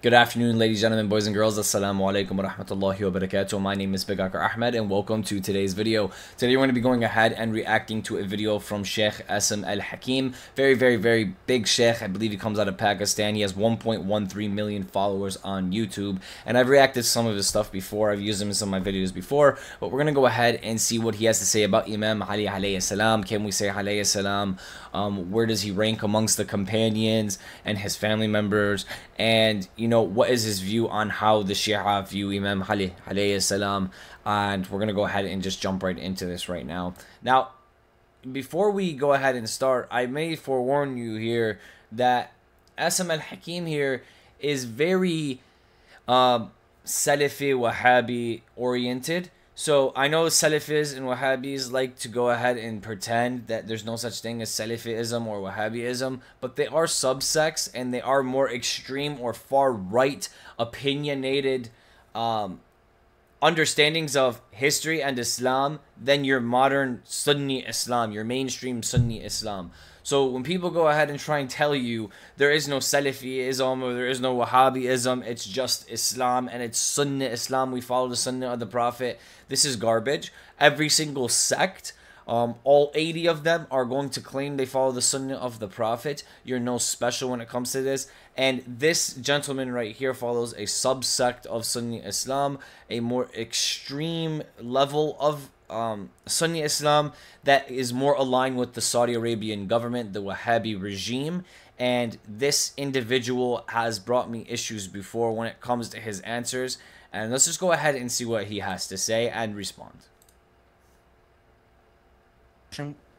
Good afternoon, ladies, gentlemen, boys and girls. Assalamu alaikum wa rahmatullahi wa barakatuh. My name is Bigakar Ahmed and welcome to today's video. Today we're going to be going ahead and reacting to a video from Sheikh Assim Al-Hakeem. Very big Sheikh. I believe he comes out of Pakistan. He has 1.13 million followers on YouTube. And I've reacted to some of his stuff before. I've used him in some of my videos before. But we're going to go ahead and see what he has to say about Imam Ali alayhi salam. Can we say alayhi salam? Where does he rank amongst the companions and his family members? And, you know, what is his view on how the Shia view Imam Ali alayhi salam? And we're going to go ahead and just jump right into this right now. Now, before we go ahead and start, I may forewarn you here that Assim Al-Hakeem here is very Salafi Wahhabi oriented. So I know Salafis and Wahhabis like to go ahead and pretend that there's no such thing as Salafism or Wahhabism, but they are subsects and they are more extreme or far right opinionated understandings of history and Islam than your modern Sunni Islam, your mainstream Sunni Islam. So when people go ahead and try and tell you there is no Salafism or there is no Wahhabism, it's just Islam and it's Sunnah Islam, we follow the Sunnah of the Prophet, this is garbage. Every single sect, all 80 of them are going to claim they follow the Sunnah of the Prophet. You're no special when it comes to this. And this gentleman right here follows a subsect of Sunni Islam, a more extreme level of Sunni Islam that is more aligned with the Saudi Arabian government, the Wahhabi regime. And this individual has brought me issues before when it comes to his answers. And let's just go ahead and see what he has to say and respond.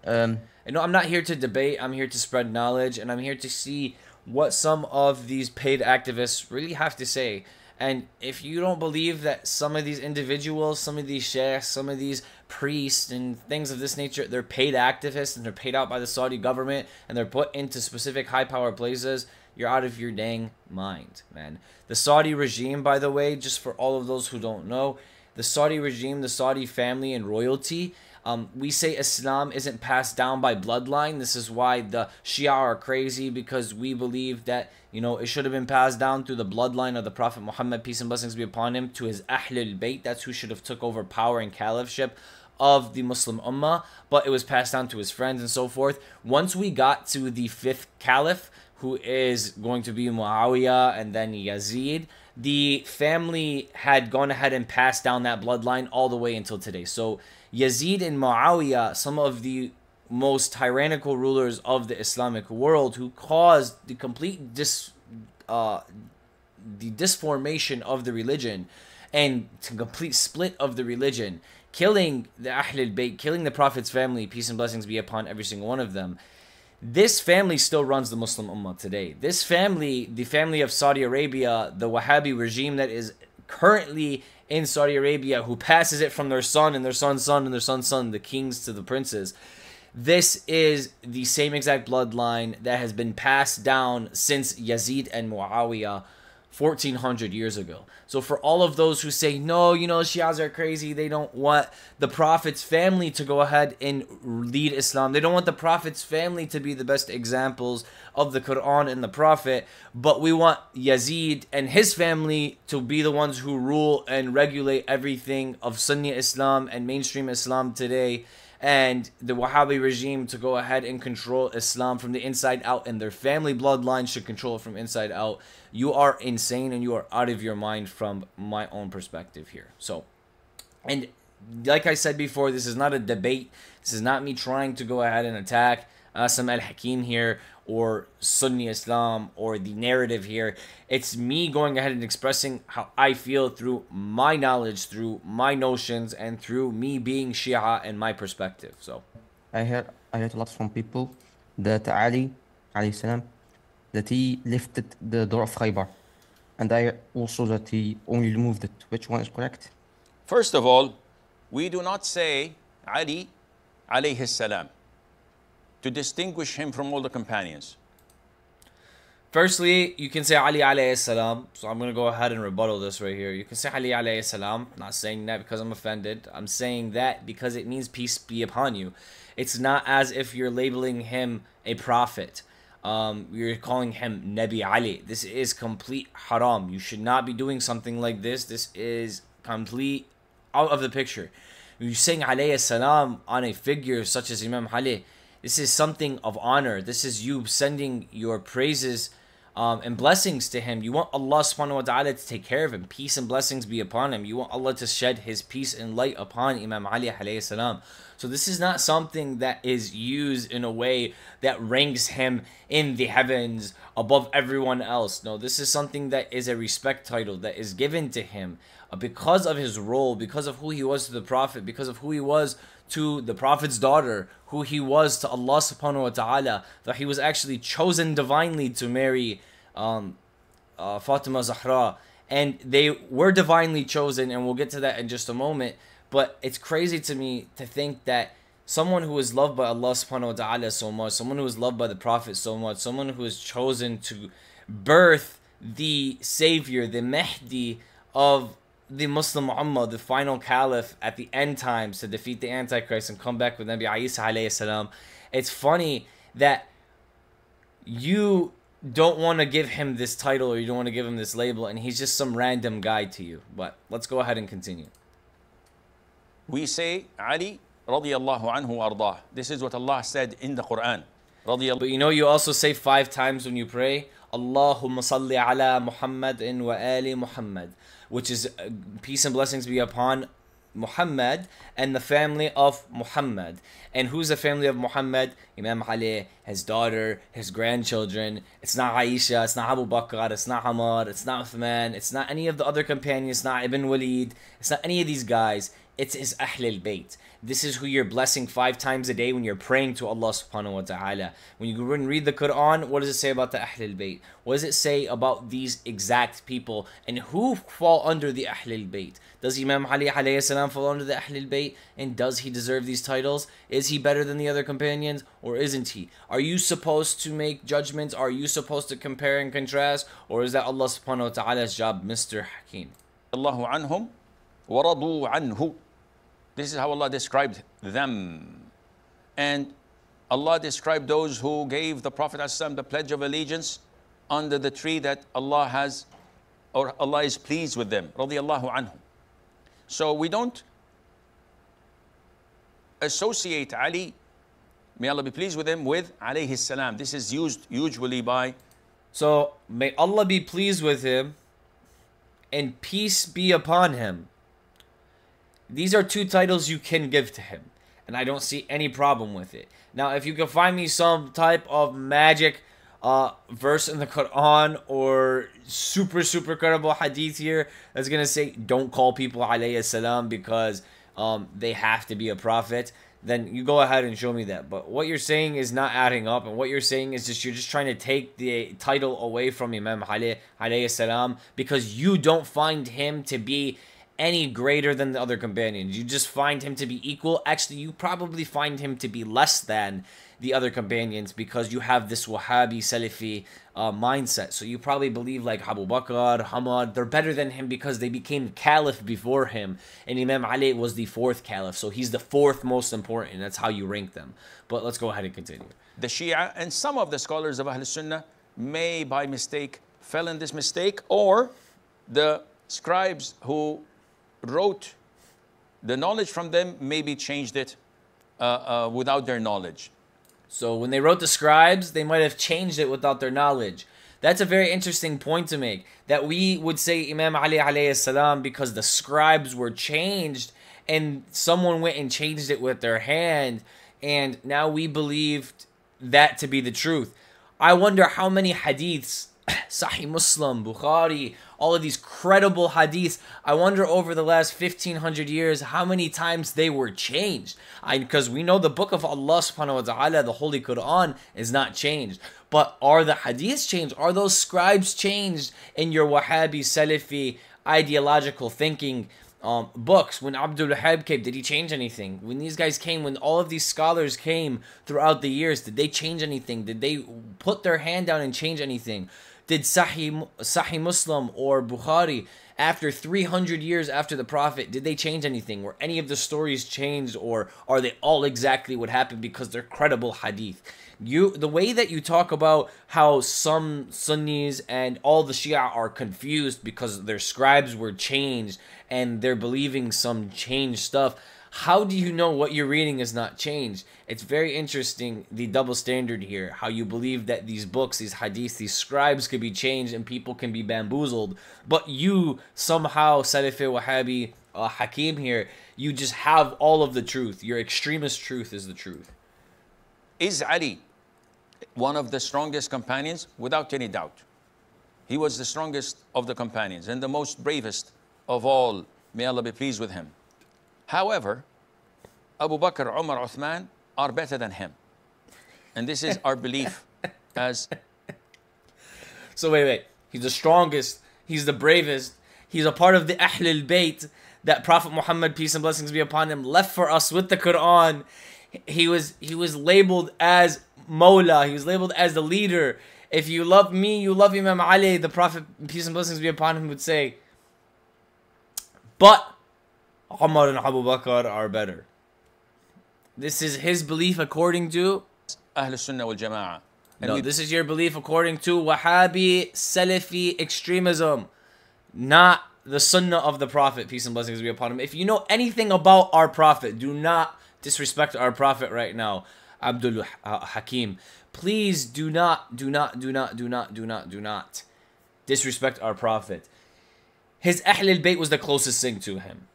And no, I'm not here to debate. I'm here to spread knowledge, and I'm here to see what some of these paid activists really have to say. And if you don't believe that some of these individuals, some of these sheikhs, some of these priests and things of this nature, they're paid activists and they're paid out by the Saudi government and they're put into specific high power places, you're out of your dang mind, man. The Saudi regime, by the way, just for all of those who don't know, the Saudi regime, the Saudi family and royalty, we say Islam isn't passed down by bloodline. This is why the Shia are crazy, because we believe that, you know, it should have been passed down through the bloodline of the Prophet Muhammad, peace and blessings be upon him, to his Ahlul Bayt. That's who should have took over power and caliphship of the Muslim Ummah, but it was passed down to his friends and so forth. Once we got to the fifth caliph, who is going to be Muawiyah and then Yazid, the family had gone ahead and passed down that bloodline all the way until today. So Yazid and Muawiyah, some of the most tyrannical rulers of the Islamic world, who caused the complete disformation of the religion and the complete split of the religion, killing the Ahlul Bayt, killing the Prophet's family, peace and blessings be upon every single one of them. This family still runs the Muslim Ummah today. This family, the family of Saudi Arabia, the Wahhabi regime that is currently in Saudi Arabia, who passes it from their son and their son's son and their son's son, the kings to the princes. This is the same exact bloodline that has been passed down since Yazid and Muawiyah 1400 years ago. So for all of those who say, no, you know, Shias are crazy, they don't want the Prophet's family to go ahead and lead Islam, they don't want the Prophet's family to be the best examples of the Quran and the Prophet, but we want Yazid and his family to be the ones who rule and regulate everything of Sunni Islam and mainstream Islam today, and the Wahhabi regime to go ahead and control Islam from the inside out, and their family bloodline should control it from inside out. You are insane and you are out of your mind from my own perspective here. So, and like I said before, this is not a debate. This is not me trying to go ahead and attack Assim Al-Hakeem here or Sunni Islam or the narrative here. It's me going ahead and expressing how I feel through my knowledge, through my notions, and through me being Shia and my perspective. So I heard a lot from people that Ali alayhi salam, that he lifted the door of Khaybar, and I also that he only removed it. Which one is correct? First of all, we do not say Ali alayhi salam to distinguish him from all the companions. Firstly, you can say Ali alayhi salam. So I'm going to go ahead and rebuttal this right here. You can say Ali alayhi salam. I'm not saying that because I'm offended. I'm saying that because it means peace be upon you. It's not as if you're labeling him a prophet. You're calling him Nabi Ali. This is complete haram. You should not be doing something like this. This is complete out of the picture. You're saying alayhi salam on a figure such as Imam Ali. This is something of honor. This is you sending your praises and blessings to him. You want Allah subhanahu wa ta'ala to take care of him. Peace and blessings be upon him. You want Allah to shed his peace and light upon Imam Ali alayhi salam. So this is not something that is used in a way that ranks him in the heavens above everyone else. No, this is something that is a respect title that is given to him because of his role, because of who he was to the Prophet, because of who he was to the Prophet's daughter, who he was to Allah subhanahu wa ta'ala, that he was actually chosen divinely to marry Fatima Zahra. And they were divinely chosen, and we'll get to that in just a moment. But it's crazy to me to think that someone who is loved by Allah subhanahu wa ta'ala so much, someone who is loved by the Prophet so much, someone who is chosen to birth the Savior, the Mahdi of the Muslim Ummah, the final Caliph at the end times to defeat the Antichrist and come back with Nabi Isa alayhi salam. It's funny that you don't want to give him this title or you don't want to give him this label and he's just some random guy to you. But let's go ahead and continue. We say Ali radiyallahu anhu ardah. This is what Allah said in the Quran. But you know, you also say 5 times when you pray, Allahumma salli ala Muhammadin wa ali Muhammad, which is peace and blessings be upon Muhammad and the family of Muhammad. And who's the family of Muhammad? Imam Ali, his daughter, his grandchildren. It's not Aisha, it's not Abu Bakr, it's not Hamad, it's not Uthman, it's not any of the other companions, it's not Ibn Walid, it's not any of these guys. It's his Ahlul Bayt. This is who you're blessing 5 times a day when you're praying to Allah subhanahu wa ta'ala. When you go and read the Quran, what does it say about the Ahlul Bayt? What does it say about these exact people? And who fall under the Ahlul Bayt? Does Imam Ali alayhi salam fall under the Ahlul Bayt? And does he deserve these titles? Is he better than the other companions? Or isn't he? Are you supposed to make judgments? Are you supposed to compare and contrast? Or is that Allah subhanahu wa ta'ala's job, Mr. Hakeem? Allahu anhum wa radu anhu. This is how Allah described them. And Allah described those who gave the Prophet ﷺ the pledge of allegiance under the tree that Allah has, or Allah is pleased with them. Radiyallahu anhum. So we don't associate Ali, may Allah be pleased with him, with alayhi salam. This is used usually by... So, may Allah be pleased with him and peace be upon him. These are 2 titles you can give to him, and I don't see any problem with it. Now, if you can find me some type of magic verse in the Quran or super credible hadith here that's going to say, don't call people alayhi salam because they have to be a prophet, then you go ahead and show me that. But what you're saying is not adding up, and what you're saying is just you're just trying to take the title away from Imam Ali alayhi salam because you don't find him to be any greater than the other companions. You just find him to be equal. Actually, you probably find him to be less than the other companions because you have this WAHABI SELFI mindset. So you probably believe like Abu Bakr, Hamad, they're better than him because they became caliph before him. And Imam Ali was the 4th caliph. So he's the 4th most important. That's how you rank them. But let's go ahead and continue. The Shia and some of the scholars of Ahl Sunnah may by mistake fell in this mistake, or the scribes who wrote the knowledge from them maybe changed it without their knowledge. So when they wrote the scribes, they might have changed it without their knowledge. That's a very interesting point to make, that we would say Imam Ali alayhi salam because the scribes were changed and someone went and changed it with their hand, and now we believed that to be the truth. I wonder how many hadiths, Sahih Muslim, Bukhari, all of these credible hadiths, I wonder over the last 1500 years how many times they were changed. Because we know the book of Allah subhanahu wa ta'ala, the Holy Quran, is not changed. But are the hadiths changed? Are those scribes changed in your Wahhabi, Salafi, ideological thinking books? When Abdul Wahhab came, did he change anything? When these guys came, when all of these scholars came throughout the years, did they change anything? Did they put their hand down and change anything? Did Sahih Muslim or Bukhari, after 300 years after the Prophet, did they change anything? Were any of the stories changed, or are they all exactly what happened because they're credible hadith? The way that you talk about how some Sunnis and all the Shia are confused because their scribes were changed and they're believing some changed stuff. How do you know what you're reading is not changed? It's very interesting, the double standard here. How you believe that these books, these hadiths, these scribes could be changed and people can be bamboozled. But you somehow, Salafi, Wahhabi, Hakeem here, you just have all of the truth. Your extremist truth is the truth. Is Ali one of the strongest companions? Without any doubt. He was the strongest of the companions and the most bravest of all. May Allah be pleased with him. However, Abu Bakr, Umar, Uthman are better than him. And this is our belief as... So wait. He's the strongest. He's the bravest. He's a part of the Ahl al-Bayt that Prophet Muhammad, peace and blessings be upon him, left for us with the Quran. He was labeled as Mawla. He was labeled as the leader. If you love me, you love Imam Ali. The Prophet, peace and blessings be upon him, would say, but Umar and Abu Bakr are better. This is his belief according to Ahl Sunnah wal Jama'ah. No, this is your belief according to Wahhabi, Salafi extremism, not the Sunnah of the Prophet, peace and blessings be upon him. If you know anything about our Prophet, do not disrespect our Prophet right now, Abdul Hakeem. Please do not disrespect our Prophet. His Ahl al-Bayt was the closest thing to him.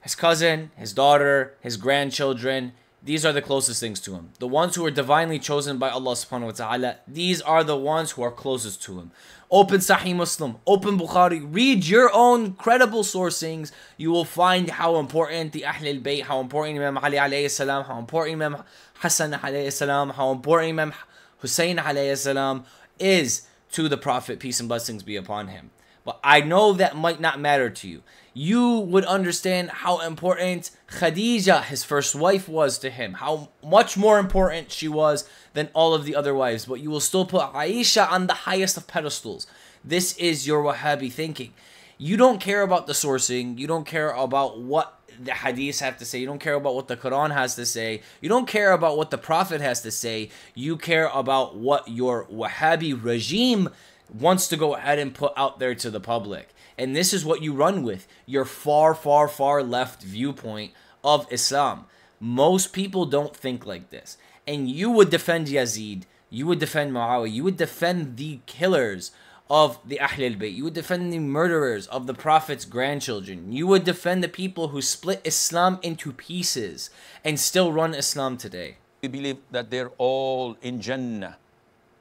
His cousin, his daughter, his grandchildren, these are the closest things to him. The ones who are divinely chosen by Allah subhanahu wa ta'ala, these are the ones who are closest to him. Open Sahih Muslim, open Bukhari, read your own credible sourcings. You will find how important the Ahl al-Bayt, how important Imam Ali alayhi salam, how important Imam Hassan alayhi salam, how important Imam Hussein alayhi salam is to the Prophet, peace and blessings be upon him. But I know that might not matter to you. You would understand how important Khadija, his first wife, was to him. How much more important she was than all of the other wives. But you will still put Aisha on the highest of pedestals. This is your Wahhabi thinking. You don't care about the sourcing. You don't care about what the hadiths have to say. You don't care about what the Quran has to say. You don't care about what the Prophet has to say. You care about what your Wahhabi regime wants to go ahead and put out there to the public. And this is what you run with, your far left viewpoint of Islam. Most people don't think like this. And you would defend Yazid, you would defend Muawiyah, you would defend the killers of the Ahl al-Bayt, you would defend the murderers of the Prophet's grandchildren, you would defend the people who split Islam into pieces and still run Islam today. We believe that they're all in Jannah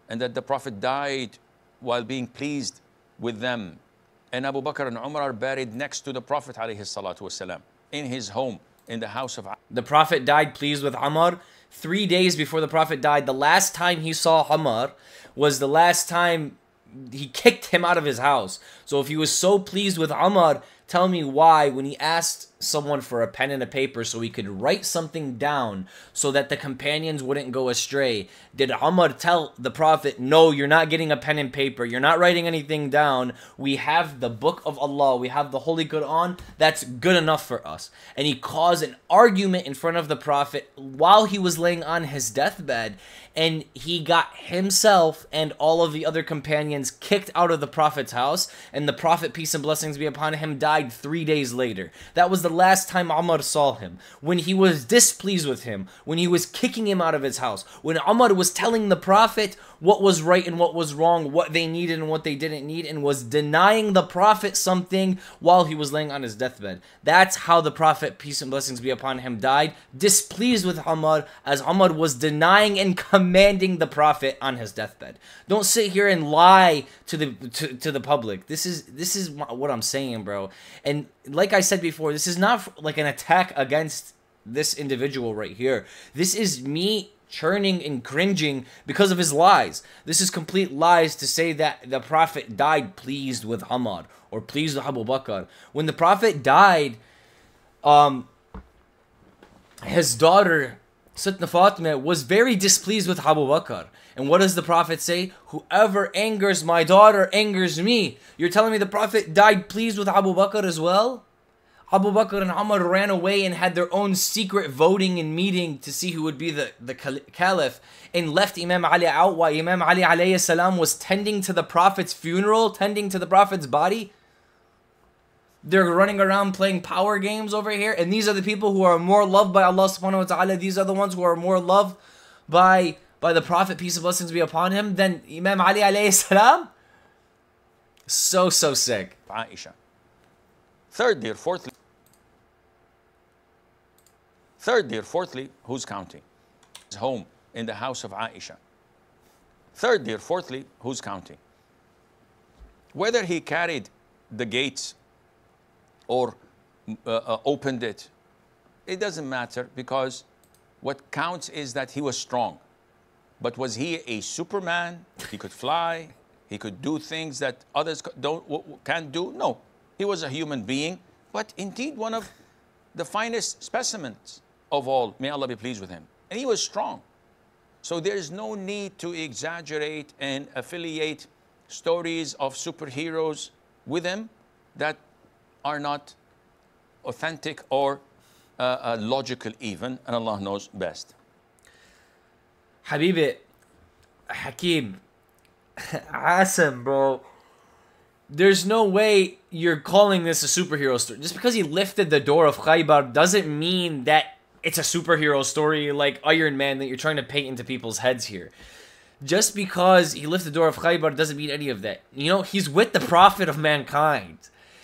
and that the Prophet died while being pleased with them. And Abu Bakr and Umar are buried next to the Prophet ﷺ in his home, in the house of... The Prophet died pleased with Umar. 3 days before the Prophet died, the last time he saw Umar was the last time he kicked him out of his house. So if he was so pleased with Umar, tell me why, when he asked someone for a pen and a paper so he could write something down so that the companions wouldn't go astray, did Umar tell the Prophet, no, you're not getting a pen and paper, you're not writing anything down, we have the book of Allah, we have the Holy Quran, that's good enough for us? And he caused an argument in front of the Prophet while he was laying on his deathbed, and he got himself and all of the other companions kicked out of the Prophet's house, and the Prophet, peace and blessings be upon him, died 3 days later. That was the last time Umar saw him, when he was displeased with him, when he was kicking him out of his house, when Umar was telling the Prophet what was right and what was wrong, what they needed and what they didn't need, and was denying the Prophet something while he was laying on his deathbed. That's how the Prophet, peace and blessings be upon him, died, displeased with Umar, as Umar was denying and commanding the Prophet on his deathbed. Don't sit here and lie to the public. This is what I'm saying, bro. And like I said before, this is not like an attack against this individual right here. This is me churning and cringing because of his lies. This is complete lies to say that the Prophet died pleased with Umar or pleased with Abu Bakr. When the Prophet died, his daughter Sayyidina Fatima was very displeased with Abu Bakr. And what does the Prophet say? Whoever angers my daughter angers me. You're telling me the Prophet died pleased with Abu Bakr as well? Abu Bakr and Umar ran away and had their own secret voting and meeting to see who would be the caliph, and left Imam Ali out while Imam Ali alayhi salam was tending to the Prophet's funeral, tending to the Prophet's body. They're running around playing power games over here, and these are the people who are more loved by Allah subhanahu wa ta'ala. These are the ones who are more loved by the Prophet, peace and blessings be upon him, than Imam Ali alayhi salam. So sick. Aisha. Thirdly or fourthly, who's counting? His home in the house of Aisha. Thirdly or fourthly, who's counting? Whether he carried the gates or opened it, it doesn't matter, because what counts is that he was strong. But was he a Superman? He could fly. He could do things that others can't do? No. He was a human being, but indeed one of the finest specimens of all. May Allah be pleased with him. And he was strong. So there is no need to exaggerate and affiliate stories of superheroes with him that are not authentic or logical even, and Allah knows best. Habibi, Hakeem, Asim, bro. There's no way you're calling this a superhero story. Just because he lifted the door of Khaybar doesn't mean that it's a superhero story like Iron Man that you're trying to paint into people's heads here. Just because he lifted the door of Khaybar doesn't mean any of that. You know, he's with the Prophet of mankind.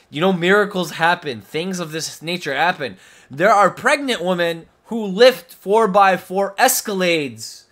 You know, miracles happen. Things of this nature happen. There are pregnant women who lift 4x4 Escalades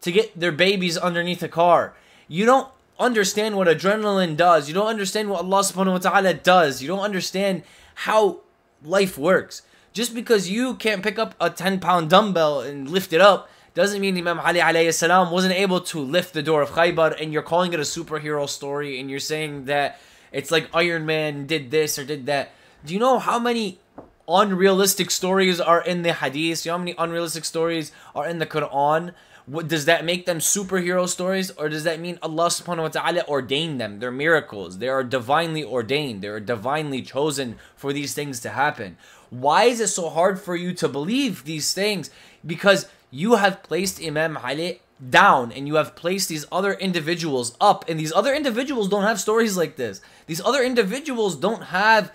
to get their babies underneath a car. You don't understand what adrenaline does. You don't understand what Allah subhanahu wa ta'ala does. You don't understand how life works. Just because you can't pick up a 10-pound dumbbell and lift it up doesn't mean Imam Ali alayhi salam wasn't able to lift the door of Khaybar, and you're calling it a superhero story and you're saying that it's like Iron Man did this or did that. Do you know how many unrealistic stories are in the hadith? You know how many unrealistic stories are in the Quran? What, does that make them superhero stories, or does that mean Allah subhanahu wa ta'ala ordained them? They're miracles. They are divinely ordained. They are divinely chosen for these things to happen. Why is it so hard for you to believe these things? Because you have placed Imam Ali down and you have placed these other individuals up, and these other individuals don't have stories like this. These other individuals don't have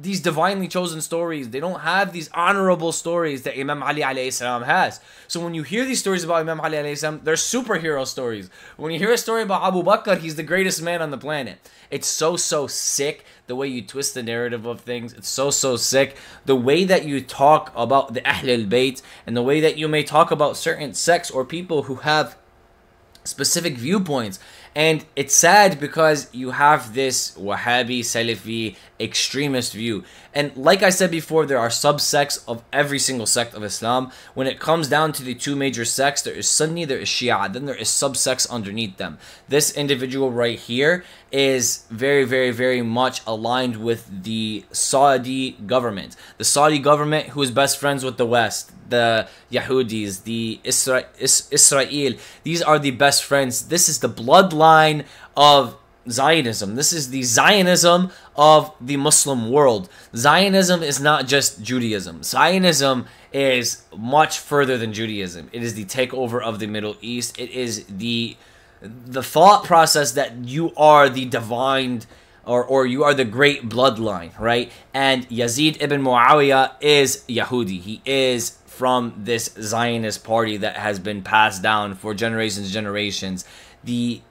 these divinely chosen stories. They don't have these honorable stories that Imam Ali alayhi salam has. So when you hear these stories about Imam Ali alayhi salam, they're superhero stories. When you hear a story about Abu Bakr, he's the greatest man on the planet. It's so sick the way you twist the narrative of things. It's so sick the way that you talk about the Ahl al-Bayt, and the way that you may talk about certain sects or people who have specific viewpoints. And it's sad because you have this Wahhabi, Salafi, extremist view. And like I said before, there are subsects of every single sect of Islam. When it comes down to the two major sects, there is Sunni, there is Shia, then there is subsects underneath them. This individual right here is very much aligned with the Saudi government. The Saudi government, who is best friends with the West, the Yahudis, the Israel. These are the best friends. This is the bloodline of Zionism. This is the Zionism of the Muslim world. Zionism is not just Judaism. Zionism is much further than Judaism. It is the takeover of the Middle East. It is the thought process that you are the divine, or you are the great bloodline, right? And Yazid ibn Muawiyah is Yahudi. He is from this Zionist party that has been passed down for generations and generations. The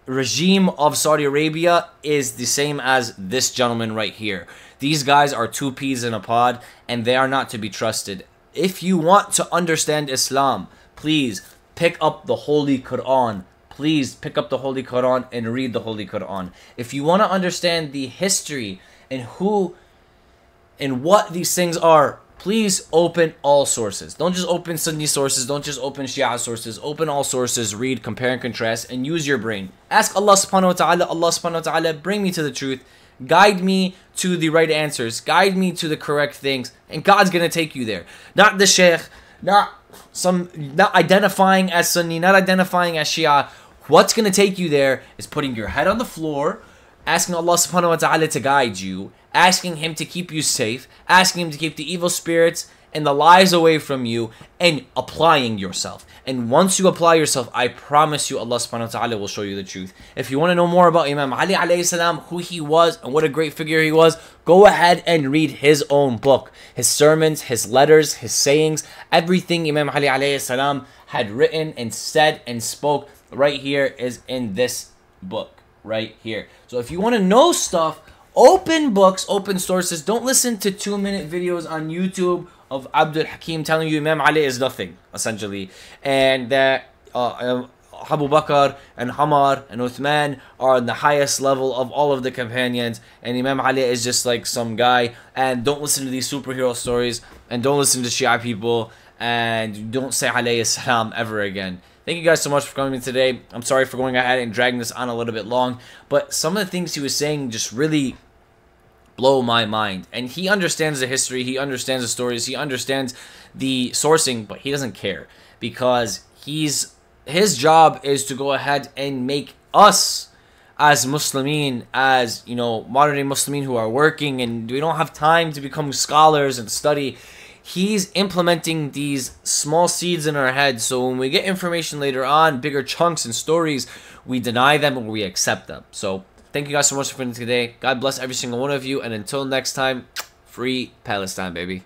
regime of Saudi Arabia is the same as this gentleman right here. These guys are two peas in a pod, and they are not to be trusted. If you want to understand Islam, please pick up the Holy Quran. Please pick up the Holy Quran and read the Holy Quran. If you want to understand the history and who and what these things are, please open all sources. Don't just open Sunni sources. Don't just open Shia sources. Open all sources, read, compare and contrast, and use your brain. Ask Allah subhanahu wa ta'ala, Allah subhanahu wa ta'ala, bring me to the truth. Guide me to the right answers. Guide me to the correct things. And God's going to take you there. Not the Sheikh, not identifying as Sunni, not identifying as Shia. What's going to take you there is putting your head on the floor, asking Allah subhanahu wa ta'ala to guide you, asking Him to keep you safe, asking Him to keep the evil spirits and the lies away from you, and applying yourself. And once you apply yourself, I promise you Allah subhanahu wa ta'ala will show you the truth. If you want to know more about Imam Ali alayhi salam, who he was and what a great figure he was, go ahead and read his own book. His sermons, his letters, his sayings, everything Imam Ali alayhi salam had written and said and spoke right here is in this book right here. So if you want to know stuff, open books, open sources. Don't listen to 2-minute videos on YouTube of Abdul Hakeem telling you Imam Ali is nothing, essentially, and that Abu Bakr and Hamar and Uthman are on the highest level of all of the companions, and Imam Ali is just like some guy. And don't listen to these superhero stories, and don't listen to Shia people, and don't say alayhi salam ever again. Thank you guys so much for coming in today. I'm sorry for going ahead and dragging this on a little bit long, but some of the things he was saying just really blow my mind. And he understands the history, he understands the stories, he understands the sourcing, but he doesn't care, because his job is to go ahead and make us as Muslimin, as modern day Muslimin who are working and we don't have time to become scholars and study. He's implementing these small seeds in our heads, so when we get information later on, bigger chunks and stories, we deny them or we accept them. So thank you guys so much for coming today. God bless every single one of you. And until next time, free Palestine, baby.